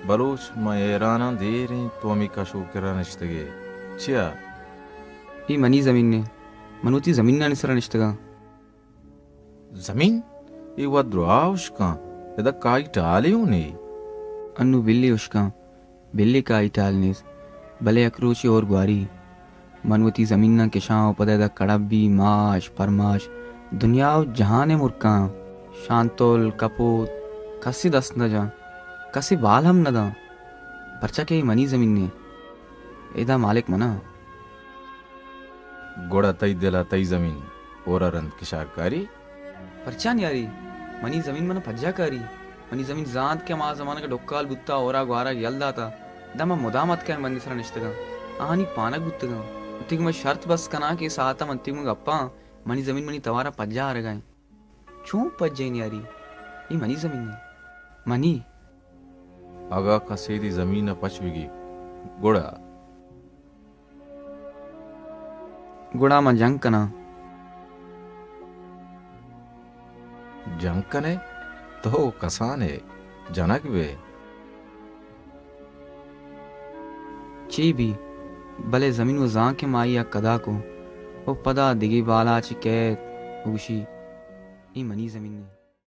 बलूच मेराना देरें तो अमी का शोकरा निश्तगे चिया ಈ ಮನಿ ಜಮೀನ್ನೆ ಮನೋತಿ ಜಮೀನ್ ಅನಿಸರ ನಿಷ್ಠಗ जमीन ये वद्रो आउश्का इधर काई टाली नहीं अन्नु बिल्ली उश्का बिल्ली का इटालनीस भले अक्रोची और ग्वारी मनवती जमीन के शां पदे दा कड़ब्बी माश परमाश दुनिया जहाने मुर्का शांतोल कपूत कसी दस न जा कसी बाल हम न दा परचा के मनी जमीन ने एदा मालिक मना गोड़ा तई दिला तई जमीन और रंत किशारकारी परचान यारी मनी जमीन मन पज्जाकारी मनी जमीन जात के मा जमाना का डोक्काल बुत्ता ओरा ग्वारा यल्दाता दम मुदामत के मन निसरा निष्ठगा आनी पानक बुत्तगा तिग में शर्त बस कना के साता मंतिग में गप्पा मनी जमीन मनी तवारा पज्जा आ रगाए क्यों पज्जे नहीं यारी ये मनी जमीन ने मनी आगा कसेदी जमीन पचविगी गोड़ा गुड़ा में जंग कना जंकने तो कसाने जनक वे ची भी भले जमीन वो जां के माई या कदा को वो पदा दिगी बाला चिकैत उशी ई मनी जमीन ने